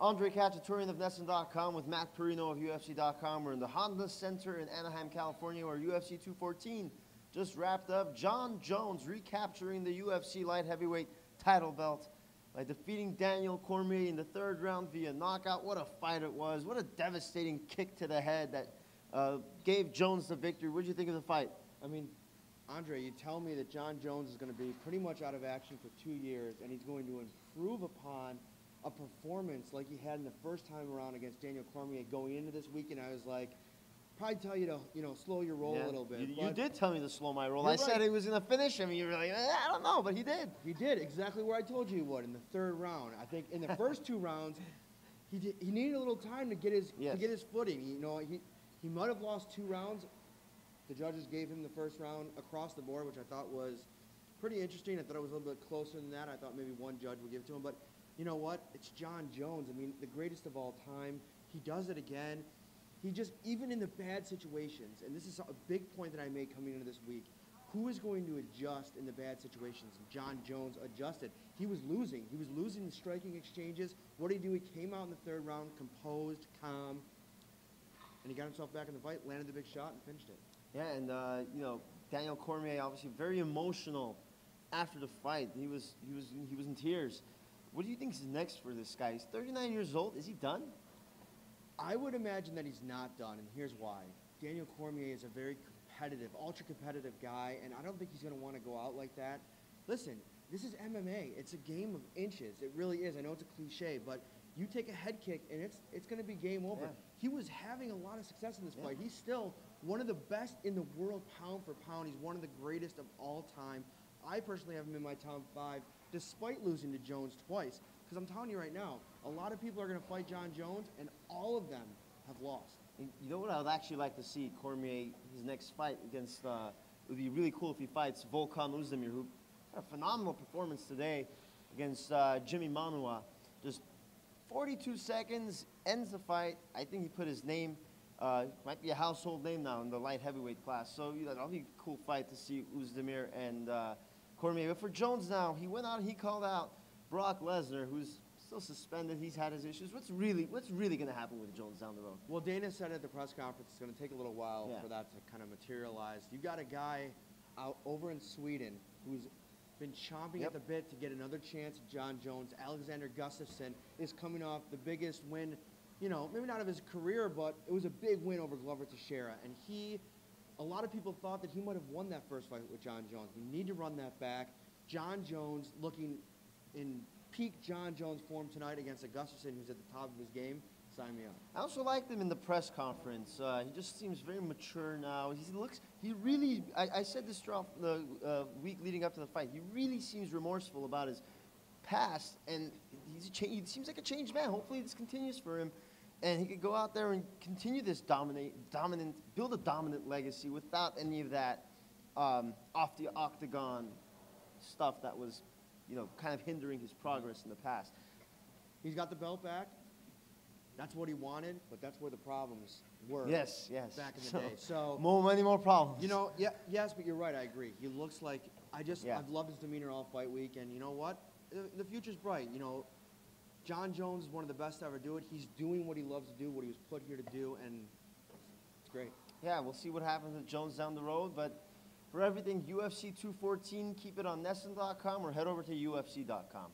Andre Cacciatorian of Nesson.com with Matt Perino of UFC.com. We're in the Honda Center in Anaheim, California, where UFC 214 just wrapped up. Jon Jones recapturing the UFC light heavyweight title belt by defeating Daniel Cormier in the third round via knockout. What a fight it was. What a devastating kick to the head that gave Jones the victory. What did you think of the fight? I mean, Andre, you tell me that Jon Jones is going to be pretty much out of action for 2 years, and he's going to improve upon a performance like he had in the first time around against Daniel Cormier going into this weekend. I was like, probably tell you to, slow your roll a little bit. You did tell me to slow my roll. I said he was going to finish him. You were like, I don't know, but he did. He did exactly where I told you he would in the third round. I think in the first 2 rounds, he needed a little time to get his footing. He might have lost 2 rounds. The judges gave him the first round across the board, which I thought was pretty interesting. I thought it was a little bit closer than that. I thought maybe one judge would give it to him. But you know what? It's Jon Jones. I mean, the greatest of all time. He does it again. He just, even in the bad situations, and this is a big point that I made coming into this week, who is going to adjust in the bad situations? Jon Jones adjusted. He was losing. He was losing the striking exchanges. What did he do? He came out in the third round, composed, calm, and he got himself back in the fight, landed the big shot, and finished it. Yeah, and Daniel Cormier obviously very emotional after the fight. He was in tears. What do you think is next for this guy? He's 39 years old. Is he done? I would imagine that he's not done, and here's why. Daniel Cormier is a very competitive, ultra-competitive guy, and I don't think he's going to want to go out like that. Listen, this is MMA. It's a game of inches. It really is. I know it's a cliche, but you take a head kick, and it's going to be game over. Yeah. He was having a lot of success in this fight. He's still one of the best in the world pound for pound. He's one of the greatest of all time. I personally have him in my top 5, despite losing to Jones twice. Because I'm telling you right now, a lot of people are going to fight Jon Jones, and all of them have lost. You know what I would actually like to see Cormier, his next fight against, it would be really cool if he fights Volkan Oezdemir, who had a phenomenal performance today against Jimmy Manua. Just 42 seconds, ends the fight. I think he put his name, might be a household name now in the light heavyweight class. So that'll be a cool fight to see Oezdemir and Cormier. But for Jones now, he went out and he called out Brock Lesnar, who's still suspended. He's had his issues. What's really going to happen with Jones down the road? Well, Dana said at the press conference it's going to take a little while for that to kind of materialize. You got a guy out over in Sweden who's been chomping at the bit to get another chance at Jon Jones. Alexander Gustafsson is coming off the biggest win, maybe not of his career, but it was a big win over Glover Teixeira. And a lot of people thought that he might have won that first fight with Jon Jones. We need to run that back. Jon Jones looking in peak Jon Jones form tonight against a Gustafsson who's at the top of his game. Sign me up. I also liked him in the press conference. He just seems very mature now. I said this throughout the week leading up to the fight. He really seems remorseful about his past, and he seems like a changed man. Hopefully this continues for him, and he could go out there and continue this build a dominant legacy without any of that off the octagon stuff that was, kind of hindering his progress in the past. He's got the belt back. That's what he wanted, but that's where the problems were. Yes. Back in the day. So many more problems. Yes, but you're right. I agree. He looks like I've loved his demeanor all fight week, and you know what? The future's bright. Jon Jones is one of the best to ever do it. He's doing what he loves to do, what he was put here to do, and it's great. Yeah, we'll see what happens with Jones down the road, but for everything UFC 214, keep it on Nesson.com or head over to UFC.com.